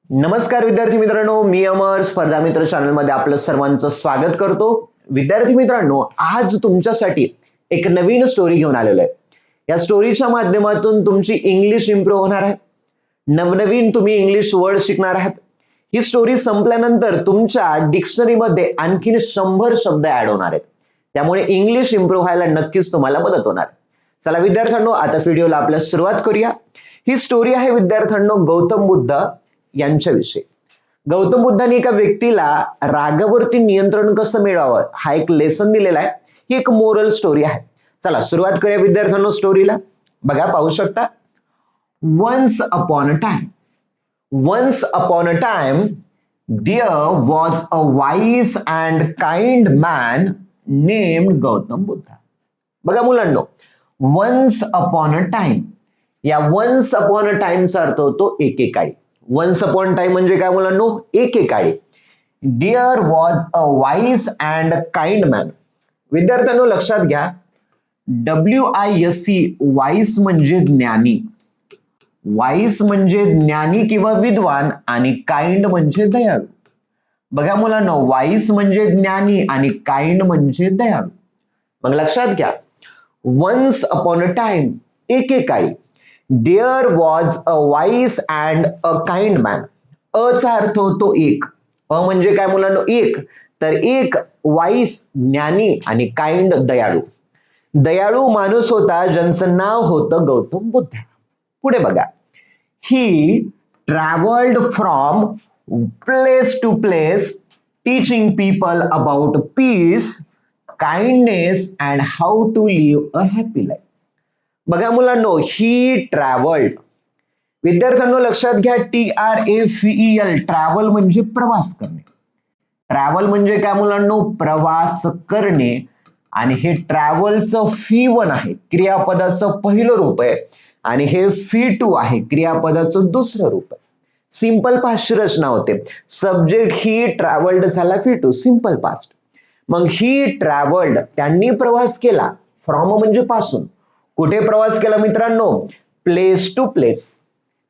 नमस्कार विद्यार्थी मित्रांनो, मी अमर स्पर्धा मित्र चॅनल मध्ये आपलं सर्वांचं स्वागत करतो. विद्यार्थी मित्रांनो, आज तुमच्यासाठी एक नवीन स्टोरी घेऊन आलेलो आहे. या स्टोरीच्या माध्यमातून तुमची इंग्लिश इम्प्रूव्ह होणार आहे. नवनवीन तुम्ही इंग्लिश वर्ड शिकणार आहात. ही स्टोरी संपल्यानंतर तुमच्या डिक्शनरीमध्ये आणखीन 100 शब्द ऍड होणार आहेत. त्यामुळे इंग्लिश इम्प्रूव्ह व्हायला नक्कीच तुम्हाला मदत होणार. चला विद्यार्थ्यांनो, आता व्हिडिओला आपल्या सुरुवात करूया. ही स्टोरी आहे विद्यार्थ्यांनो गौतम बुद्ध यांच्याविषयी. गौतम बुद्धांनी एका व्यक्तीला रागावरती नियंत्रण कसं मिळवावं हा एक लेसन दिलेला आहे. ही एक मोरल स्टोरी आहे. चला सुरुवात करूया विद्यार्थ्यांनो स्टोरीला. बघा, पाहू शकता. Once upon a time, there was a wise and kind man named Gautam Buddha. बघा मुलांनो, once upon a time, या once upon a time चा अर्थ होतो एकेकाळी. once upon time म्हणजे काय मुलांनो? एकेकाळी. There was a wise and kind man. विद्यार्थ्यांनो लक्षात घ्या, WISE वाईस म्हणजे ज्ञानी, वाईस म्हणजे ज्ञानी किंवा विद्वान आणि काइंड म्हणजे दयाळू. बघा मुलांनो, वाईस म्हणजे ज्ञानी आणि काइंड म्हणजे दयाळू. मग लक्षात घ्या, वन्स अपॉन अ टाइम एकेकाळी, there was a wise and a kind man. A चा अर्थ होतो एक. अ म्हणजे काय मुलांनो? एक. तर एक वाईस ज्ञानी आणि काइंड दयाळू. दयाळू माणूस होता ज्यांचं नाव होतं गौतम बुद्ध. पुढे बघा, he travelled from place to place teaching people about peace, kindness and how to live a happy life. बघा मुलांनो, ही ट्रॅव्हल्ड. विद्यार्थ्यांनो लक्षात घ्या, TRAVEL ट्रॅव्हल म्हणजे प्रवास करणे. ट्रॅव्हल म्हणजे काय मुलांनो? प्रवास करणे. आणि हे ट्रॅव्हलचं फी1 आहे, क्रियापदाचं पहिलं रूप आहे, आणि हे फी2 आहे, क्रियापदाचं दुसरं रूप आहे. सिंपल पास्टची रचना होते. सब्जेक्ट ही ट्रॅव्हल्ड झाला फी2, सिंपल पास्ट. मग ही ट्रॅव्हल्ड, त्यांनी प्रवास केला. फ्रॉम म्हणजे पासून. कुठे प्रवास केला मित्रांनो? Place to place.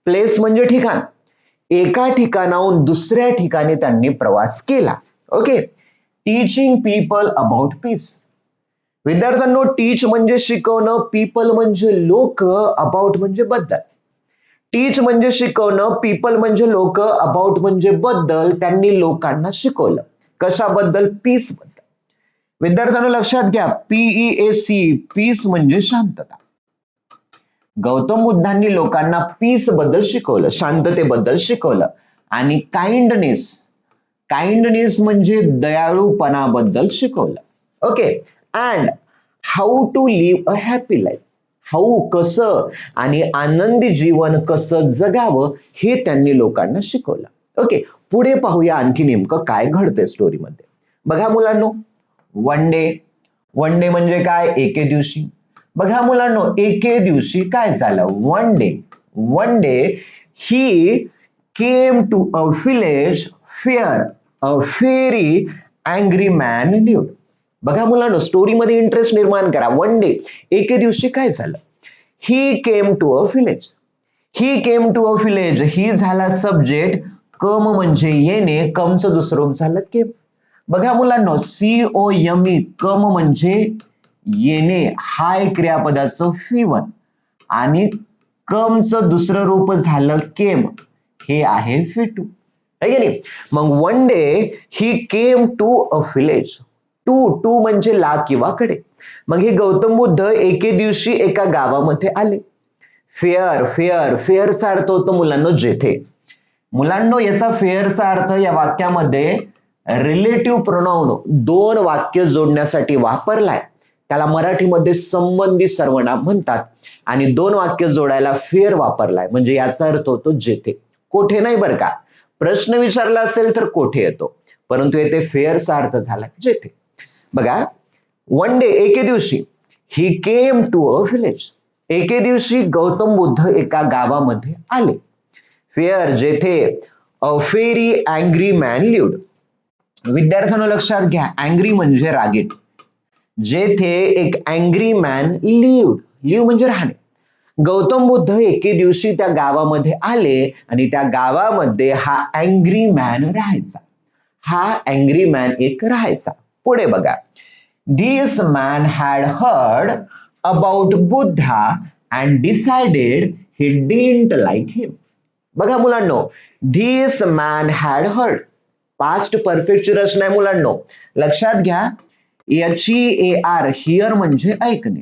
प्लेस म्हणजे ठिकाण. एका ठिकाणाहून दुसऱ्या ठिकाणी त्यांनी प्रवास केला. Okay. Teaching people about piece. विद्यार्थ्यांनो, टीच म्हणजे शिकवणं, पीपल म्हणजे लोक, अबाउट म्हणजे बद्दल. टीच म्हणजे शिकवणं, पीपल म्हणजे लोक, अबाउट म्हणजे बद्दल. त्यांनी लोकांना शिकवलं. कशाबद्दल? पीस बद्दल. विद्यार्थ्यांनो लक्षात घ्या, PEAC, पीस म्हणजे शांतता. गौतम बुद्धांनी लोकांना पीस बद्दल शिकवलं, शांततेबद्दल शिकवलं. आणि काइंडनेस, काइंडनेस म्हणजे दयाळूपणाबद्दल शिकवलं. Okay. And how to live a happy life. How कसं आणि आनंदी जीवन कसं जगावं हे त्यांनी लोकांना शिकवलं. ओके. पुढे पाहूया आणखी नेमकं काय घडतंय स्टोरीमध्ये. बघा मुलांनो, वन डे. वन डे म्हणजे काय? एके दिवशी. बघा मुलांनो, एके दिवशी काय झालं? One day he came to a village fair a very angry man lived. बघा मुलांनो, स्टोरीमध्ये इंटरेस्ट निर्माण करा. वन डे, एके दिवशी काय झालं? He came to a village. He came to a village, he झाला सब्जेक्ट. कम म्हणजे येणे, कमचं दुसरं रूप झालं केम. बघा मुलांनो, COME, कम म्हणजे येणे, हाय क्रियापदाचं फी1, आणि कमचं दुसरं रूप झालं केम, हे आहे फी2. आहे की नाही? मग one day he came to a village. To म्हणजे ला किंवा कडे. मग हे गौतम बुद्ध एके दिवशी एका गावामध्ये आले. फेअरचा अर्थ होतो मुलांनो जेथे. मुलांनो, याचा फेअरचा अर्थ या वाक्यामध्ये रिलेटिव्ह प्रोनाउन दोन वाक्य जोडण्यासाठी वापरलाय. त्याला मराठीमध्ये संबंधी सर्वनाम म्हणतात. आणि दोन वाक्य जोडायला फेअर वापरलाय, म्हणजे याचा अर्थ होतो जेथे. कोठे नाही बरं का. प्रश्न विचारला असेल तर कोठे येतो, परंतु येथे फेअरचा अर्थ झाला जेथे. बघा, वन डे एके दिवशी, ही केम टू अ विलेज. एके दिवशी गौतम बुद्ध एका गावामध्ये आले. फेअर जेथे अ व्हेरी अँग्री मॅन लिव्ड. विद्यार्थ्यांनो लक्षात घ्या, अँग्री म्हणजे रागीट. जेथे एक अँग्री मॅन लिव्ड. लिव्ह म्हणजे राहणे. गौतम बुद्ध एके दिवशी त्या गावामध्ये आले आणि त्या गावामध्ये हा अँग्री मॅन राहायचा. हा अँग्री मॅन एक राहायचा. पुढे बघा. This man had heard about Buddha and decided he didn't like him. बघा मुलांनो, this man had heard. Past परफेक्टची रचना आहे मुलांनो. लक्षात घ्या, HEAR हिअर म्हणजे ऐकणे.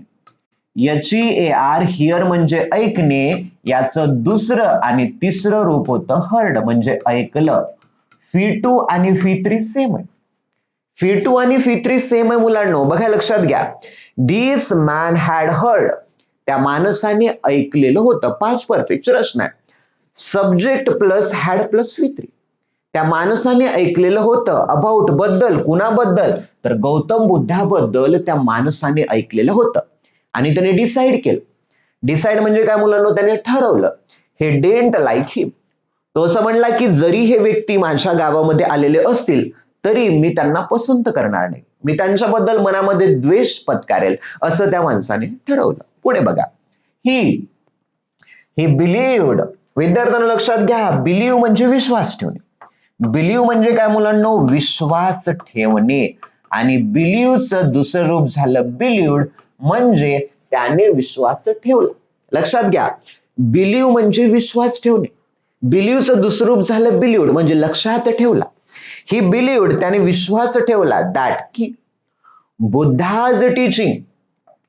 HEAR हिअर म्हणजे ऐकणे, याचं दुसरं आणि तिसरं रूप होतं हर्ड म्हणजे ऐकलं. फी2 आणि फी3 सेम आहे. फी2 आणि फी3 सेम आहे मुलांनो. बघा लक्षात घ्या. दिस मॅन हॅड हर्ड, त्या माणसाने ऐकलेलं होतं. पास्ट परफेक्टची रचना आहे. सब्जेक्ट प्लस हॅड प्लस फी3. त्या माणसाने ऐकलेलं होतं. अबाउट बद्दल, कुणाबद्दल, तर गौतम बुद्धाबद्दल त्या माणसाने ऐकलेलं होतं आणि त्याने डिसाईड केलं. डिसाईड म्हणजे काय मुलांनो, त्याने ठरवलं. हे डेंट लाईक हिम, तो असं म्हणला की जरी हे व्यक्ती माझ्या गावामध्ये आलेले असतील तरी मी त्यांना पसंत करणार नाही, मी त्यांच्याबद्दल मनामध्ये द्वेष पत्करेल, असं त्या माणसाने ठरवलं. पुढे बघा. He believed. विद्यार्थ्यांना लक्षात घ्या, बिलीव्ह म्हणजे विश्वास ठेवणे. बिलीव्ह म्हणजे काय मुलांनो, विश्वास ठेवणे. आणि बिलीव्हचं दुसरं रूप झालं बिलीव्ड, म्हणजे त्याने विश्वास ठेवला. लक्षात घ्या, बिलीव्ह म्हणजे विश्वास ठेवणे. बिलीव्हचं दुसरं रूप झालं बिलीव्ड म्हणजे लक्षात ठेवला. ही बिलीव्ड, त्याने विश्वास ठेवला दॅट की बुद्धाज टीचिंग,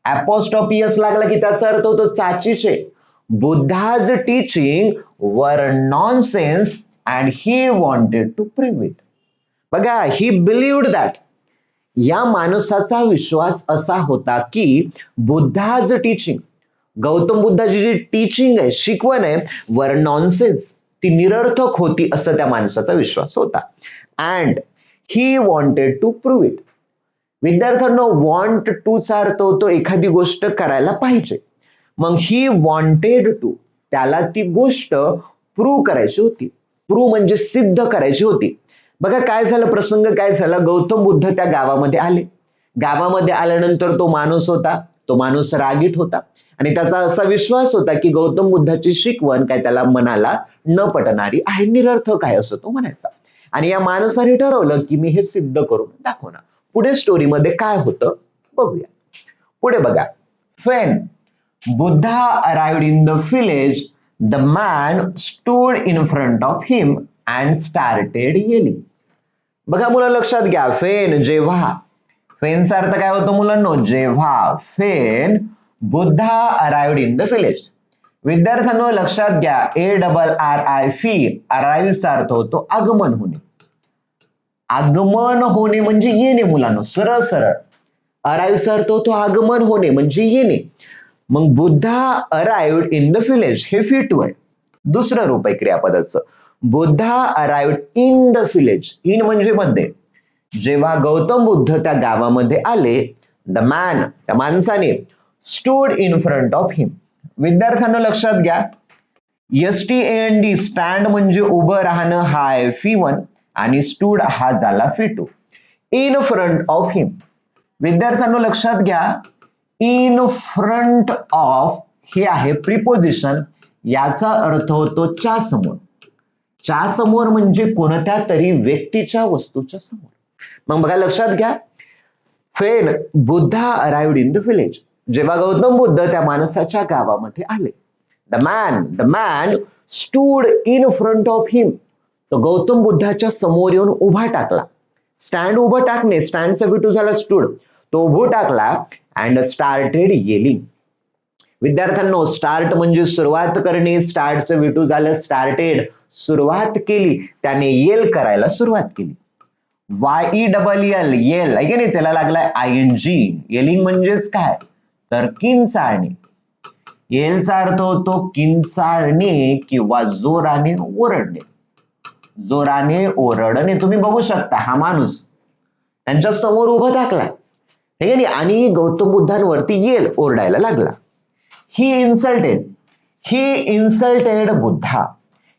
अपोस्ट्रॉफी लागला की त्याचा अर्थ होतो चाचीचे. Buddha's teaching were nonsense and he wanted to prove it. बघा, ही बिलीव्ड दॅट, या माणसाचा विश्वास असा होता की बुद्धाज टीचिंग, गौतम बुद्धाची जी टीचिंग आहे, शिकवण आहे, वर नॉनसेन्स, ती निरर्थक होती, असं त्या माणसाचा विश्वास होता. And he wanted to prove it. विद्यार्थ्यांना वॉन्ट टू चा अर्थ होतो एखादी गोष्ट करायला पाहिजे. मग ही वॉन्टेड टू, त्याला ती गोष्ट प्रूव्ह करायची होती. प्रूव्ह म्हणजे सिद्ध करायची होती. बघा काय झालं, प्रसंग काय झाला, गौतम बुद्ध त्या गावामध्ये आले. गावामध्ये आल्यानंतर तो माणूस होता, तो माणूस रागीट होता आणि त्याचा असा विश्वास होता की गौतम बुद्धाची शिकवण काय त्याला मनाला न पटणारी आहे, निरर्थक आहे, असं तो म्हणायचा. आणि या माणसाने ठरवलं की मी हे सिद्ध करून दाखवणार. पुढे स्टोरीमध्ये काय होतं बघूया. पुढे बघा. When Buddha arrived in the village, the man stood in front of him and started yelling. बघा मुलं लक्षात घ्या, फेन जेव्हा, फेनचा अर्थ काय होतो मुलांनो, जेव्हा. When Buddha arrived in the village. विद्यार्थ्यांनो लक्षात घ्या, ARRIVE, अराइव्हचा अर्थ होतो आगमन होणे. आगमन होणे म्हणजे येणे मुलांनो, सरळ सरळ. अराइव्हचा अर्थ होतो आगमन होणे म्हणजे येणे. मग Buddha arrived in the village, हे फी2 आहे, दुसरं रूप आहे क्रियापदाचं. Buddha arrived in the village, in म्हणजे मध्ये. जेव्हा गौतम बुद्ध त्या गावामध्ये आले, द मॅन, त्या माणसाने, स्टूड इन फ्रंट ऑफ हिम. विद्यार्थ्यांना लक्षात घ्या, STAND, स्टँड म्हणजे उभं राहणं, हा आहे फी1 आणि स्टूड हा झाला फी2. इन फ्रंट ऑफ हिम. विद्यार्थ्यांना लक्षात घ्या, इन फ्रंट ऑफ हे आहे प्रिपोजिशन, याचा अर्थ होतो च्या समोर. च्या समोर म्हणजे कोणत्या तरी व्यक्तीच्या, वस्तूच्या समोर. मग बघा लक्षात घ्या, when Buddha arrived in the village, जेव्हा गौतम बुद्ध त्या माणसाच्या गावामध्ये आले. The man stood in front of him, तो गौतम बुद्धाच्या समोर येऊन उभा टाकला. स्टँड उभं टाकणे, स्टँडचा फी2 झाला स्टूड, तो उभं टाकला. And started yelling. विद्यार्थ्यांनो स्टार्ट म्हणजे सुरुवात करणे, स्टार्टचं फी2 झालं स्टार्टेड, सुरुवात केली, त्याने येल करायला सुरुवात केली. YELL, येल आहे की नाही, त्याला लागलाय ING. येलिंग म्हणजेच काय, तर किंचाळणे. येलचा अर्थ होतो किंचाळणे किंवा जोराने ओरडणे. जोराने ओरडणे. तुम्ही बघू शकता, हा माणूस त्यांच्या समोर उभं टाकलाय हे नाही आणि गौतम बुद्धांवरती येल ओरडायला लागला. ही इन्सल्टेड बुद्धा.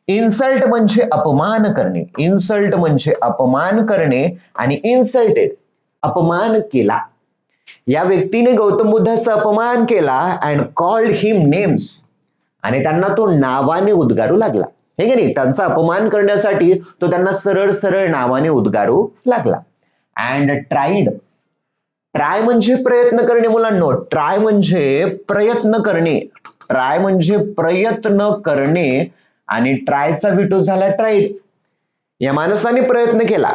इन्सल्ट म्हणजे अपमान करणे, इन्सल्ट म्हणजे अपमान करणे आणि इन्सल्टेड अपमान केला. या व्यक्तीने गौतम बुद्धाचा अपमान केला. अँड कॉल्ड हिम नेम्स, आणि त्यांना तो नावाने उद्गारू लागला, हे की नाही. त्यांचा अपमान करण्यासाठी तो त्यांना सरळ सरळ नावाने उद्गारू लागला. अँड ट्राईड, ट्राय म्हणजे प्रयत्न करणे मुलांनो, ट्राय म्हणजे प्रयत्न करणे, ट्राय म्हणजे प्रयत्न करणे आणि ट्रायचा विटो झाला ट्राईड. या माणसाने प्रयत्न केला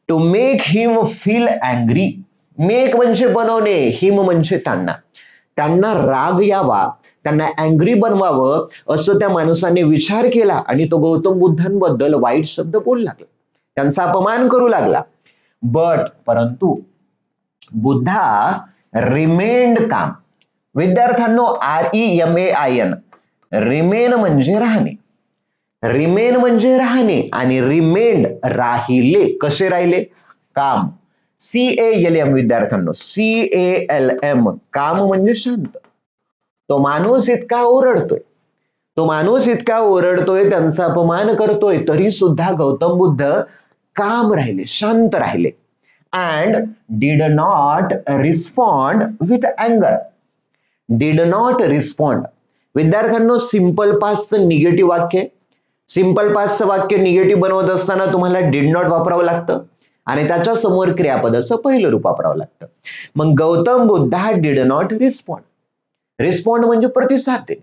to make him feel angry. Make म्हणजे बनवणे, हिम म्हणजे त्यांना, त्यांना राग यावा, त्यांना अँग्री बनवावं असं त्या माणसाने विचार केला आणि तो गौतम बुद्धांबद्दल वाईट शब्द बोलू लागला, त्यांचा अपमान करू लागला. बट परंतु बुद्धा रिमेंड काम. विद्यार्थ्यांनो, REMAIN, रिमेन म्हणजे राहणे, रिमेन म्हणजे राहणे आणि रिमेंड राहिले. कसे राहिले? काम. CALM विद्यार्थ्यांनो, CALM, काम म्हणजे शांत. तो माणूस इतका ओरडतोय, तो माणूस इतका ओरडतोय, त्यांचा अपमान करतोय, तरी सुद्धा गौतम बुद्ध काम राहिले, शांत राहिले. And did not respond with अँगर. डिड नॉट रिस्पॉन्ड विद्यार्थ्यांनो, सिंपल पास्टचं निगेटिव्ह वाक्य, सिंपल पास्टचं वाक्य निगेटिव्ह बनवत असताना तुम्हाला डिड नॉट वापरावं लागतं आणि त्याच्या समोर क्रियापदाचं पहिलं रूप वापरावं लागतं. मग Gautam Buddha did not respond. Respond म्हणजे प्रतिसाद दे.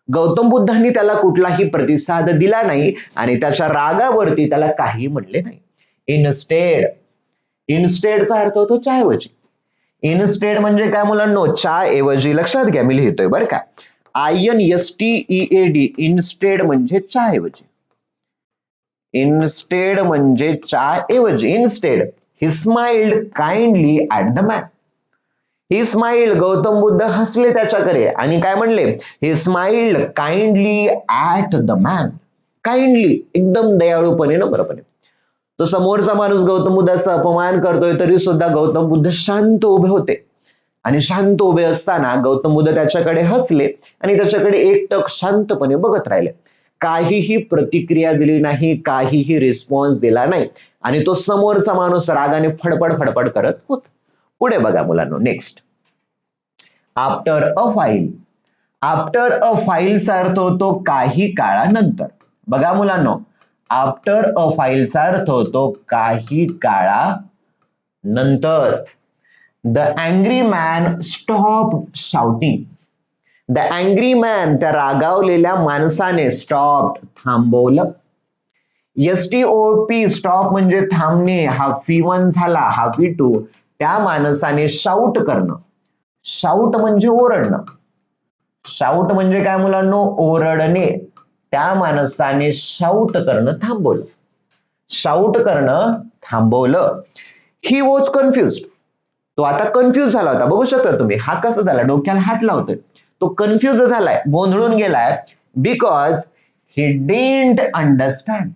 गौतम बुद्धांनी त्याला कुठलाही प्रतिसाद दिला नाही आणि त्याच्या रागावरती त्याला काही म्हणले नाही. इनस्टेड, इनस्टेडचा अर्थ होतो च्याऐवजी. इनस्टेड म्हणजे काय मुलांनो? च्या ऐवजी. लक्षात घ्या, मी लिहितोय बरं का, INSTEAD, इनस्टेड म्हणजे च्या ऐवजी. इनस्टेड म्हणजे च्या ऐवजी. Instead he smiled kindly at the man. He smiled, Gautam Buddha हसले त्याच्याकडे आणि काय म्हणले? ही smiled kindly at the man. Kindly, एकदम दयाळूपणे, नम्रपणे. तो समोरचा माणूस गौतम बुद्धाचा अपमान करतोय तरी सुद्धा गौतम बुद्ध शांत उभे होते आणि शांत उभे असताना गौतम बुद्ध त्याच्याकडे हसले आणि त्याच्याकडे एकटक शांतपणे बघत राहिले. काहीही प्रतिक्रिया दिली नाही, काहीही रिस्पॉन्स दिला नाही आणि तो समोरचा माणूस रागाने फडफड फडफड करत होता. पुढे बघा मुलांनो, next, after a file. After a फाईलचा अर्थ होतो काही काळानंतर. बघा मुलांनो, आफ्टर अ फाईलचा अर्थ होतो काही काळानंतर. The angry man stop shouting. The angry man, त्या रागावलेल्या माणसाने, स्टॉप थांबवलं. STOP, स्टॉप म्हणजे थांबणे, हा V1 झाला, हा V2. त्या माणसाने शाऊट करणं. शाऊट म्हणजे ओरडणं. शाऊट म्हणजे काय मुलांनो? ओरडणे. त्या माणसाने शाऊट करणं थांबवलं. शाऊट करणं थांबवलं. He was confused. तो आता कन्फ्युज झाला होता. बघू शकता तुम्ही, हा कसा झाला? डोक्याला हात लावतोय. तो कन्फ्युज झालाय, गोंधळून गेलाय. Because he didn't understand.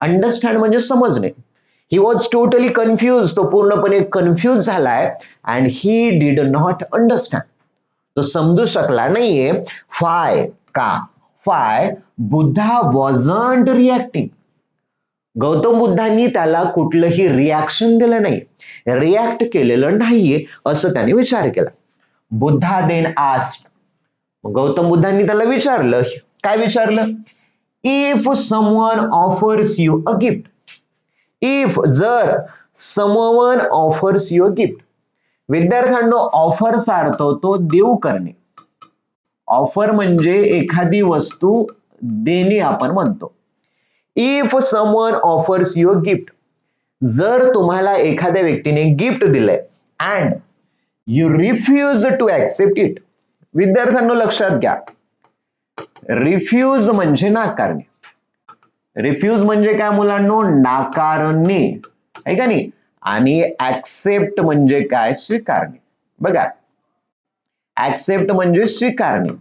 Understand म्हणजे समजणे. He was totally confuse. तो पूर्णपणे कन्फ्युज झालाय. And he did not understand. तो समजू शकला नाहीये. फाय, का? Five Buddha wasn't reacting. Gautam बुद्धांनी त्याला कुठलंही रिॲक्शन दिलं नाही, रिॲक्ट केलेलं नाहीये असं त्याने विचार केला. Buddha then asked. गौतम बुद्धांनी त्याला विचारलं. काय विचारलं? If someone offers you a gift. If, जर, someone offers you a gift. विद्यार्थ्यांनो, ऑफरचा अर्थ होतो देऊ करणे. ऑफर म्हणजे एखादी वस्तू देणे आपण म्हणतो. If someone offers you a gift, जर तुम्हाला एखाद्या व्यक्तीने गिफ्ट दिलंय and you refuse to accept it. विद्यार्थ्यांनो लक्षात घ्या, रिफ्यूज म्हणजे नाकारणे. रिफ्यूज म्हणजे काय मुलांनो? नाकारणे, आहे का नाही? आणि ऍक्सेप्ट म्हणजे काय? स्वीकारणे. बघा, ऍक्सेप्ट म्हणजे स्वीकारणे.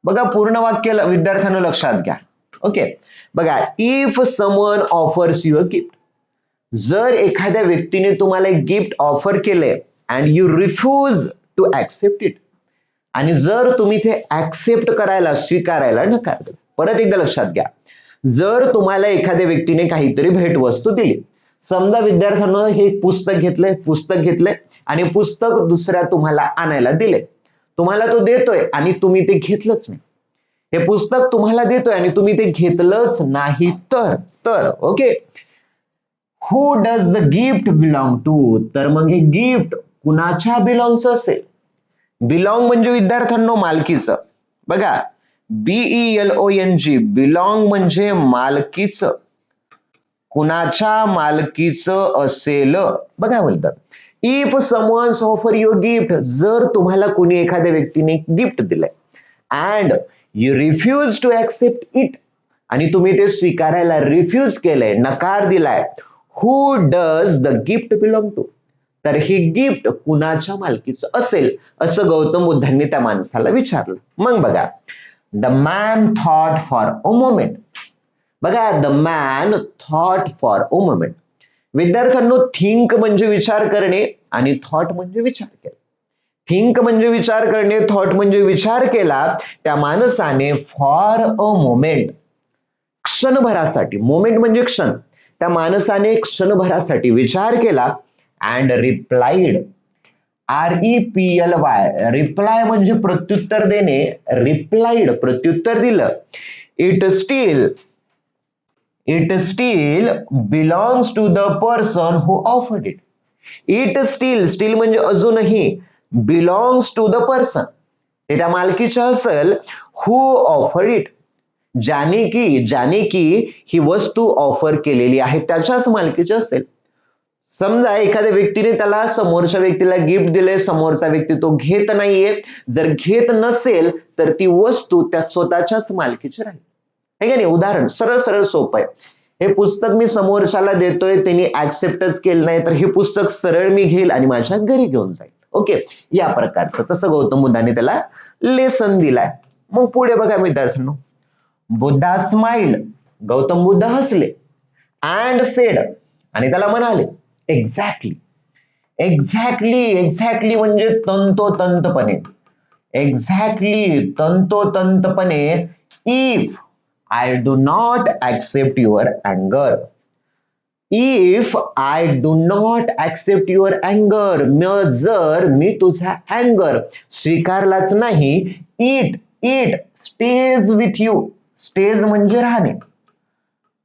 बघा पूर्ण वाक्य विद्यार्थ्यांनो लक्षात घ्या. ओके, बघा, if someone offers you a gift, जर एखाद्या व्यक्तीने तुम्हाला एक गिफ्ट ऑफर केलंय and you refuse to accept it, आणि जर तुम्ही ते ऍक्सेप्ट करायला, स्वीकारायला नकार दिला. परत एकदा लक्षात घ्या, जर तुम्हाला एखाद्या व्यक्तीने काहीतरी भेटवस्तू दिली, समजा विद्यार्थ्यांना हे पुस्तक घेतलंय आणि पुस्तक दुसऱ्या तुम्हाला आणायला दिले, तुम्हाला तो देतोय आणि तुम्ही ते घेतलंच नाही. हे पुस्तक तुम्हाला देतोय आणि तुम्ही ते घेतलंच नाही तर okay. Who does the gift belong to, तर मग हे गिफ्ट कुणाच्या बिलॉंग्स असेल. बिलॉंग म्हणजे विद्यार्थ्यांनो मालकीचं. बघा BELONG, बिलॉंग म्हणजे मालकीचं, कुणाच्या मालकीचं असेल. बघा बोलतात if someone's offer your gift, जर तुम्हाला कोणी एखाद्या व्यक्तीने गिफ्ट दिलंय and you refuse to accept it, आणि तुम्ही ते स्वीकारायला रिफ्यूज केलंय, नकार दिलाय. Who does the gift belong to, तर ही गिफ्ट कुणाच्या मालकीचं असेल असं गौतम बुद्धांनी त्या माणसाला विचारलं. मग बघा the man thought for a moment. बघा the man thought for a moment. विद्यार्थ्यांनो थिंक म्हणजे विचार करणे आणि थॉट म्हणजे विचार केला. थिंक म्हणजे विचार करणे, थॉट म्हणजे विचार केला. त्या माणसाने फॉर अ मोमेंट, क्षणभरासाठी, मोमेंट म्हणजे क्षण, त्या माणसाने क्षणभरासाठी विचार केला अँड रिप्लाइड, REPLY, रिप्लाय म्हणजे प्रत्युत्तर देणे, रिप्लाइड प्रत्युत्तर दिलं. It still belongs to the person who offered it. It still म्हणजे अजूनही, बिलॉंग्स टू द पर्सन ते त्या मालकीचं असेल, हु ऑफर्ड इट, ज्याने की ही वस्तू ऑफर केलेली आहे त्याच्याच मालकीची असेल. समजा एखाद्या व्यक्तीने त्याला समोरच्या व्यक्तीला गिफ्ट दिले, समोरचा व्यक्ती तो घेत नाहीये, जर घेत नसेल तर ती वस्तू त्या स्वतःच्याच मालकीची राहील. हे का नाही. उदाहरण सरळ सरळ सोपं आहे. हे पुस्तक मी समोरच्याला देतोय, त्यांनी ऍक्सेप्टच केलं नाही, तर हे पुस्तक सरळ मी घेईल आणि माझ्या घरी घेऊन जाईल. ओके, या प्रकारचं. तसं गौतम बुद्धाने त्याला लेसन दिलाय. मग पुढे बघा विद्यार्थ्यांनो, बुद्धा स्माइल, गौतम बुद्ध हसले, अँड सेड, आणि त्याला म्हणाले, एक्झॅक्टली. एक्झॅक्टली म्हणजे तंतोतंतपणे, एक्झॅक्टली तंतोतंतपणे. If I do not accept your अँगर, if I do not accept your अँगर, जर मी तुझा अँगर स्वीकारलाच नाही, it stays with you, stays म्हणजे राहणे.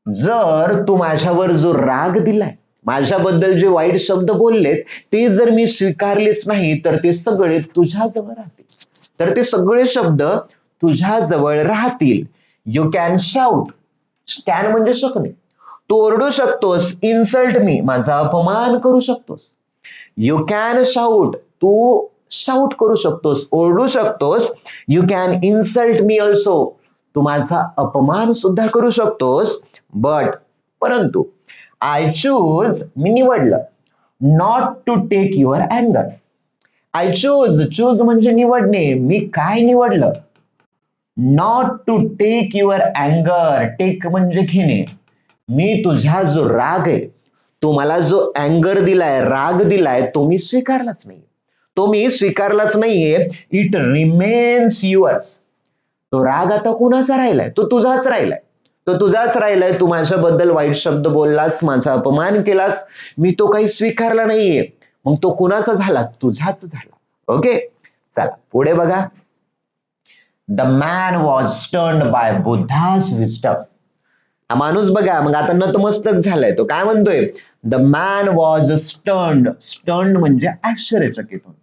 जर तू माझ्यावर जो राग दिलाय, माझ्याबद्दल जे वाईट शब्द बोललेत, ते जर मी स्वीकारलेच नाही तर ते सगळे तुझ्याजवळ राहतील, तर ते सगळे शब्द तुझ्याजवळ राहतील. यू कॅन शाउट, कॅन म्हणजे शकणे, तू ओरडू शकतोस. इन्सल्ट मी, माझा अपमान करू शकतोस. यू कॅन शाउट, तू शाउट करू शकतोस, ओरडू शकतोस. You can insult me also, तू माझा अपमान सुद्धा करू शकतोस. परंतु आय चूज, मी निवडलं, नॉट टू टेक युअर अँगर. आय चूज म्हणजे निवडणे, मी काय निवडलं, नॉट टू टेक युअर अँगर, टेक म्हणजे घेणे. मी तुझा जो राग आहे, तो मला जो अँगर दिलाय, राग दिलाय, तो मी स्वीकारलाच नाहीये. इट रिमेन्स युअर्स, तो राग आता कुणाचा राहिलाय, तो तुझाच राहिलाय. तू माझ्याबद्दल वाईट शब्द बोललास, माझा अपमान केलास, मी तो काही स्वीकारला नाहीये, मग तो कुणाचा झाला, तुझाच झाला. ओके, चला पुढे बघा. The man was stunned by Buddha's wisdom. हा माणूस बघा मग आता नतमस्तक झालाय. तो काय म्हणतोय, द मॅन वॉज स्टर्न्ड म्हणजे आश्चर्यचकित होणे.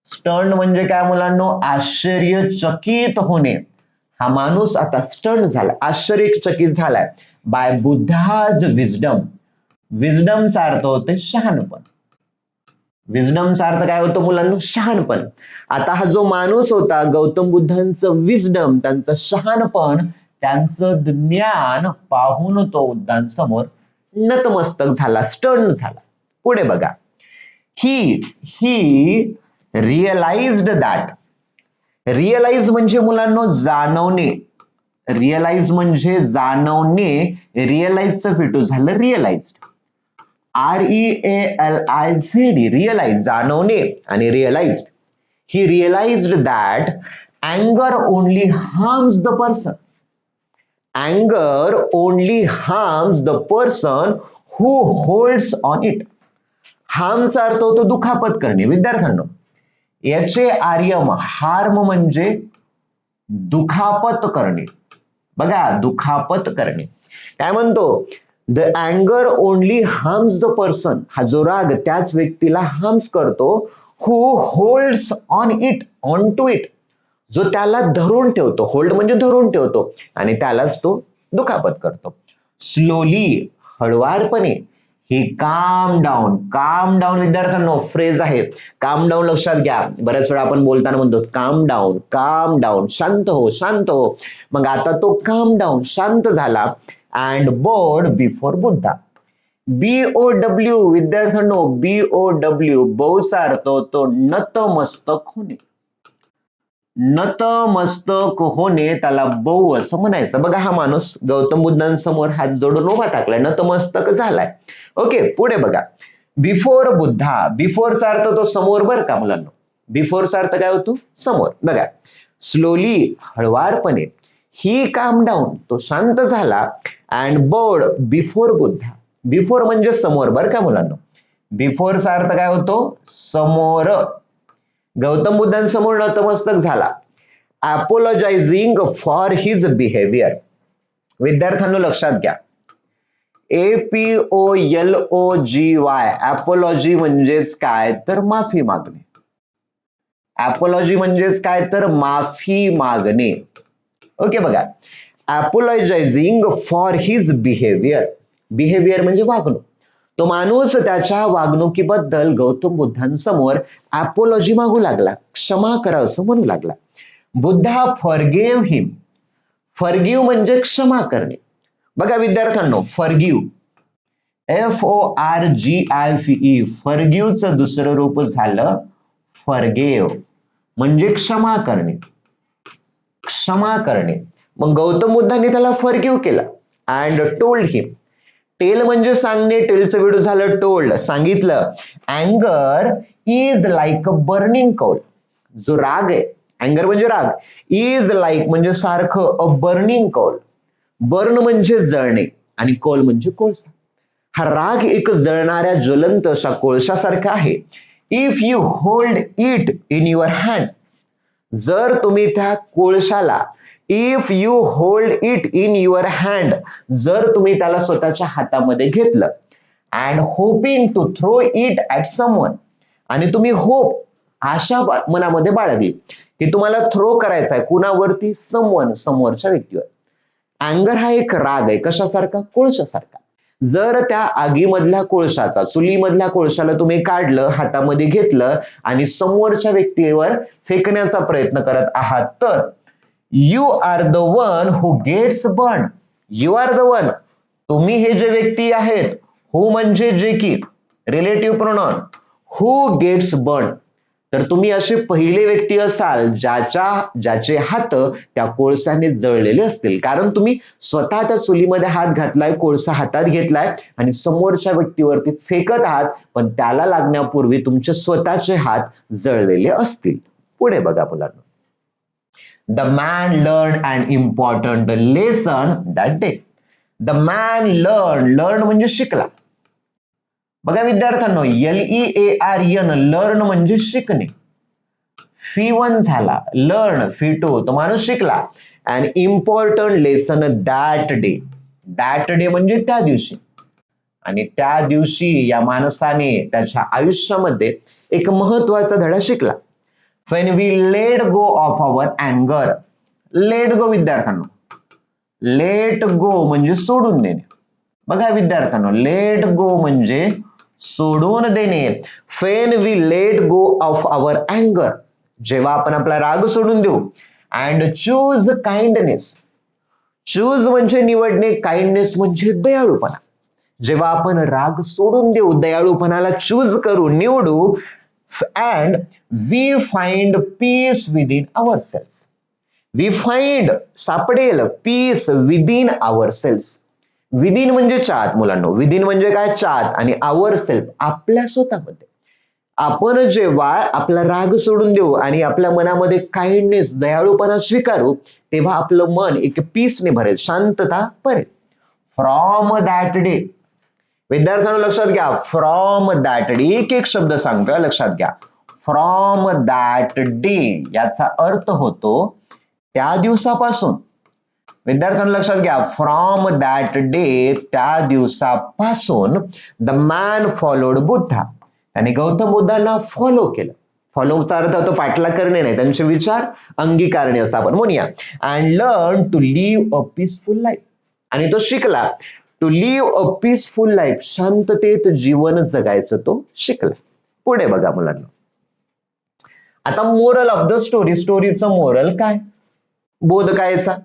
स्टर्न्ड म्हणजे काय मुलांनो, आश्चर्यचकित होणे. हा माणूस आता स्टर्न झाला, आश्चर्यचकित झालाय. बाय बुद्धाज विजडम, विजडमचा अर्थ होते शहाणपण. विजडमचा अर्थ काय होतो मुलांनो, शहाणपण. आता हा जो माणूस होता, गौतम बुद्धांचं विजडम, त्यांचं शहाणपण, त्यांचं ज्ञान पाहून तो बुद्धांसमोर नतमस्तक झाला, स्टर्न झाला. पुढे बघा, ही रिअलाइज्ड दॅट. रिअलाइज म्हणजे मुलांनो जाणवणे, रिअलाइज म्हणजे जाणवणे, रिअलाइजचं फिटू झालं रिअलाइज्ड. REALIZED, रिअलाइज जाणवणे आणि रिअलाइज्ड. ही रिअलाइज्ड दॅट अँगर ओनली हार्म्स द पर्सन, अँगर only harms the person who holds on it. हार्मचा अर्थ होतो दुखापत करणे. विद्यार्थ्यांनो, याचे आर्यम, हार्म म्हणजे दुखापत करणे. बघा, दुखापत करणे. काय म्हणतो, द अँगर ओनली हार्म्स द पर्सन. हा जो राग त्याच व्यक्तीला हार्म्स करतो who holds on it, on to it, जो त्याला धरून ठेवतो. होल्ड म्हणजे धरून ठेवतो आणि त्यालाच तो दुखापत करतो. स्लोली, हळवारपणे. ही काम डाऊन. काम डाऊन विद्यार्थ्यांनो फ्रेज आहे. काम डाऊन लक्षात घ्या. बऱ्याच वेळा आपण बोलताना म्हणतो काम डाऊन, काम डाऊन, शांत हो, शांत हो. मग आता तो काम डाऊन, शांत झाला. And board before Buddha. BOW विद्यार्थ्यांनो, BOW बहुचा अर्थ होतो नतमस्तक होणे. नतमस्तक होणे, त्याला बहु असं म्हणायचं. बघा, हा माणूस गौतम बुद्धांसमोर हात जोडून उभा टाकलाय, नतमस्तक झालाय. ओके, पुढे बघा. बिफोर बुद्धा. बिफोरचा अर्थ तो समोर, बर का मुलांना. बिफोरचा अर्थ काय होतो, समोर. बघा, स्लोली, हळवारपणे. ही काम डाऊन, तो शांत झाला. And board before Buddha. Before म्हणजे समोर, बर का मुलांना. बिफोरचा अर्थ काय होतो, समोर. गौतम बुद्धांसमोर नतमस्तक झाला. अपोलॉजायझिंग फॉर हिज बिहेवियर. विद्यार्थ्यांनो लक्षात घ्या, APOLOGY, अपोलॉजी म्हणजेच काय तर माफी मागणे. अपोलॉजी म्हणजेच काय तर माफी मागणे. ओके, बघा, अपोलॉजायझिंग फॉर हिज बिहेवियर. बिहेवियर म्हणजे वागणूक. तो माणूस त्याच्या वागणुकीबद्दल गौतम बुद्धांसमोर अपोलॉजी मागू लागला, क्षमा करा असं म्हणू लागला. बुद्धा फॉरगिव्ह हिम. फॉरगिव्ह म्हणजे क्षमा करणे. बघा विद्यार्थ्यांनो, फॉरगिव्ह, FORGIVE, फॉरगिव्हचं दुसरं रूप झालं फॉरगिव्ह, म्हणजे क्षमा करणे. क्षमा करणे. मग गौतम बुद्धांनी त्याला फॉरगिव्ह केला. And told him. टेल म्हणजे सांगणे, टेलचं विडू झालं टोल्ड, सांगितलं. अँगर is like a burning coal. जो राग आहे, अँगर म्हणजे राग, इज लाईक म्हणजे सारखं, अ बर्निंग कोल. बर्न म्हणजे जळणे आणि कोल म्हणजे कोळसा. हा राग एक जळणाऱ्या ज्वलंत अशा कोळशासारखा आहे. If you hold it in your hand. जर तुम्ही त्या कोळशाला, if you hold it in your hand, जर तुम्ही त्याला स्वतःच्या हातामध्ये घेतलं. And hoping to throw it at someone, आणि तुम्ही होप, आशा मनामध्ये बाळगली की तुम्हाला थ्रो करायचा आहे कुणावरती, समवन, समोरच्या व्यक्तीवर. अँगर हा एक राग आहे, कशासारखा, कोळशासारखा. जर त्या आगीमधल्या कोळशाचा, चुलीमधल्या कोळशाला तुम्ही काढलं, हातामध्ये घेतलं आणि समोरच्या व्यक्तीवर फेकण्याचा प्रयत्न करत आहात, तर you are the one who gets burn. You are the one, तुम्ही हे जे व्यक्ती आहेत, हु म्हणजे जे की, relative pronoun, who gets burn, तर तुम्ही असे पहिले व्यक्ती असाल ज्याचे हात त्या कोळशाने जळलेले असतील. कारण तुम्ही स्वतः त्या चुलीमध्ये हात घातलाय, कोळसा हातात घेतलाय आणि समोरच्या व्यक्तीवरती फेकत आहात, पण त्याला लागण्यापूर्वी तुमचे स्वतःचे हात जळलेले असतील. पुढे बघा मुलांना. The man learn an important lesson that day. The man learn म्हणजे शिकला. बघा विद्यार्थ्यांनो, LEARN, लर्न म्हणजे शिकणे. फी1 झाला, लर्न, फी2 तो माणूस शिकला. An important lesson that day. That day म्हणजे त्या दिवशी. आणि त्या दिवशी या माणसाने त्याच्या आयुष्यामध्ये एक महत्वाचा धडा शिकला. When we let go of our anger. Let go विद्यार्थ्यांनो, लेट गो म्हणजे सोडून देणे. बघा विद्यार्थ्यांनो, लेट गो म्हणजे सोडून देणे. When we let go of our anger, जेव्हा आपण आपला राग सोडून देऊ. And choose kindness. चूज म्हणजे निवडणे, काइंडनेस म्हणजे दयाळूपणा. जेव्हा आपण राग सोडून देऊ, दयाळूपणाला चूज करू, निवडू. And we find peace within ourselves. We find, सापडेल, पीस विदिन अवरसेल्स. विदिन म्हणजे चात मुलांनो, विदिन म्हणजे काय, चात, आणि आवर सेल्फ आपल्या स्वतःमध्ये. आपण जेव्हा आपला राग सोडून देऊ आणि आपल्या मनामध्ये काइंडनेस, दयाळूपणा स्वीकारू, तेव्हा आपलं मन एक पीसने भरेल, शांतता भरेल. From that day. विद्यार्थ्यांना लक्षात घ्या, फ्रॉम दॅट डे, एक एक शब्द सांगतोय, लक्षात घ्या. फ्रॉम दॅट डे याचा अर्थ होतो त्या दिवसापासून, विद्यार्थ्यांना लक्षात घ्या, फ्रॉम दॅट डे, त्या दिवसापासून द मॅन फॉलोड बुद्धा, त्याने गौतम बुद्धांना फॉलो केलं. फॉलोचा अर्थ होतो पाठलाग करणे नाही, त्यांचे विचार अंगीकारणे असं आपण म्हणूया. And learn to live a peaceful life, आणि तो शिकला to live a peaceful life, शांततेत जीवन जगायचं तो शिकला. पुढे बघा मुलांना, आता मोरल ऑफ द स्टोरी, स्टोरीचं मोरल काय, बोध कायचा,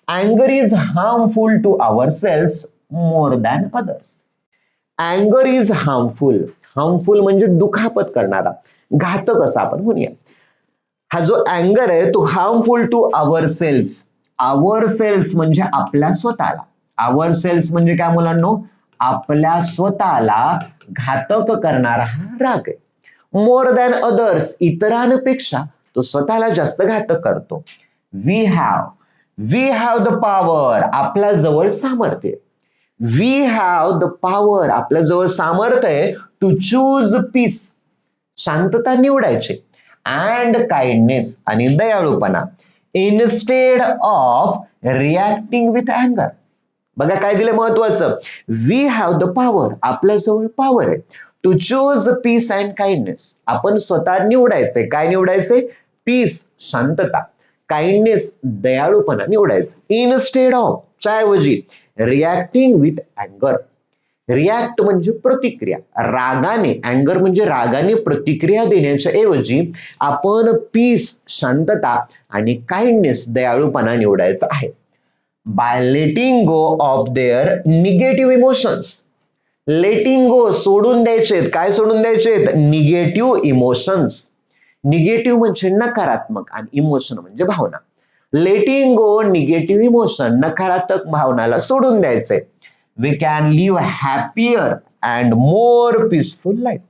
anger is harmful to ourselves more than others. anger is harmful, harmful म्हणजे दुखापत करणारा, घातक असं आपण म्हणूया. हा जो anger आहे तो harmful to ourselves, ourselves म्हणजे आपल्या स्वतःला, ourselves म्हणजे काय मुलांनो, आपल्या स्वतःला घातक करणारा हा राग आहे. more than others, इतरांपेक्षा तो स्वतःला जास्त घातक करतो. we have the power, आपल्या जवळ सामर्थ्य, we have the power, आपल्या जवळ सामर्थ्य आहे, to choose peace, शांतता निवडायची, and kindness, आणि दयाळूपणा, instead of reacting with anger. बघा काय दिलं महत्वाचं, we have the power, आपल्या जवळ पॉवर आहे, to choose peace and kindness, आपण स्वतः निवडायचंय, काय निवडायचंय, पीस शांतता, काइंडनेस दयाळूपणा निवडायचं, इनस्टेड ऑफ च्या ऐवजी रिॲक्टिंग विथ अँगर, रिॲक्ट म्हणजे प्रतिक्रिया, रागाने, अँगर म्हणजे रागाने प्रतिक्रिया देण्याच्या ऐवजी आपण पीस शांतता आणि काइंडनेस दयाळूपणा निवडायचा आहे. By letting go of their negative emotions, letting go सोडून द्यायचे, काय सोडून द्यायचे, निगेटिव्ह इमोशन्स, निगेटिव्ह म्हणजे नकारात्मक आणि इमोशन म्हणजे भावना, लेटिंग गो निगेटिव्ह इमोशन, नकारात्मक भावनाला सोडून द्यायचंय. We can live happier and more peaceful life,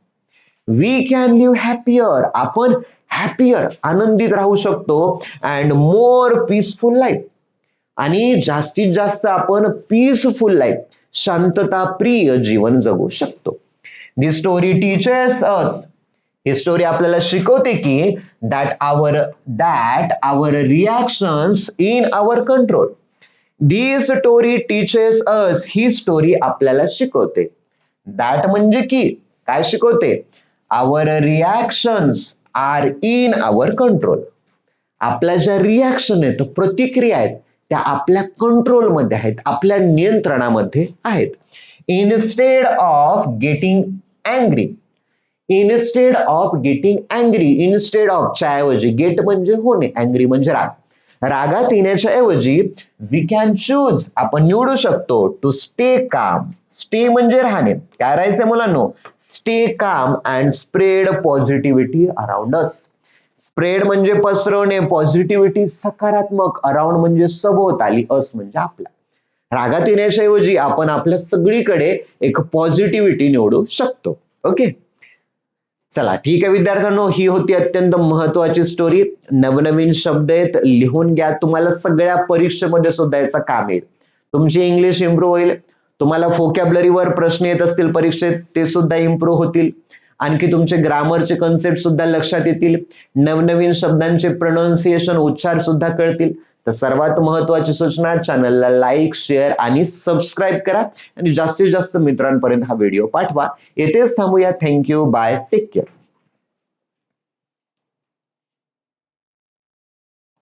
we can live happier, आपण हॅपियर आनंदित राहू शकतो, अँड मोर पीसफुल लाईफ, आणि जास्तीत जास्त आपण पीसफुल लाईफ शांतता प्रिय जीवन जगू शकतो. दी स्टोरी टीचर्स अस, ही स्टोरी आपल्याला शिकवते की that our reactions in our control, the story teaches us, ही स्टोरी आपल्याला शिकवते, दॅट म्हणजे की काय शिकवते, our reactions are in our control, आपल्या ज्या रिॲक्शन आहेत, प्रतिक्रिया आहेत, त्या आपल्या कंट्रोलमध्ये आहेत, आपल्या नियंत्रणामध्ये आहेत. Instead of getting angry, instead of getting angry, instead of च्या ऐवजी, गेट म्हणजे होणे, अँग्री म्हणजे राग, रागात येण्याच्या ऐवजी वी कॅन चूज, आपण निवडू शकतो, टू स्टे काम, स्टे म्हणजे राहणे, काय राहायचंय मुलांनो, stay calm and spread positivity around us, spread म्हणजे पसरवणे, पॉझिटिव्हिटी सकारात्मक, अराउंड म्हणजे सभोवताली, अस म्हणजे आपला, रागात येण्याच्या ऐवजी आपण आपल्या सगळीकडे एक पॉझिटिव्हिटी निवडू शकतो. ओके, चला ठीक आहे विद्यार्थ्यांनो, ही होती अत्यंत महत्वाची स्टोरी. नवनवीन शब्द आहेत, लिहून घ्या, तुम्हाला सगळ्या परीक्षेमध्ये सुद्धा याचा काम येईल, तुमची इंग्लिश इम्प्रूव्ह होईल, तुम्हाला व्होकॅब्युलरीवर प्रश्न येत असतील परीक्षेत ते सुद्धा इम्प्रूव्ह होतील, आणखी तुमचे ग्रामरचे कन्सेप्ट सुद्धा लक्षात येतील, नवनवीन शब्दांचे प्रोनाउन्सिएशन उच्चार सुद्धा कळतील. तर सर्वात महत्वाची सूचना, चॅनलला लाईक, शेअर आणि सबस्क्राईब करा आणि जास्तीत जास्त मित्रांपर्यंत हा व्हिडिओ पाठवा. येथेच थांबूया. Thank you, bye, take care.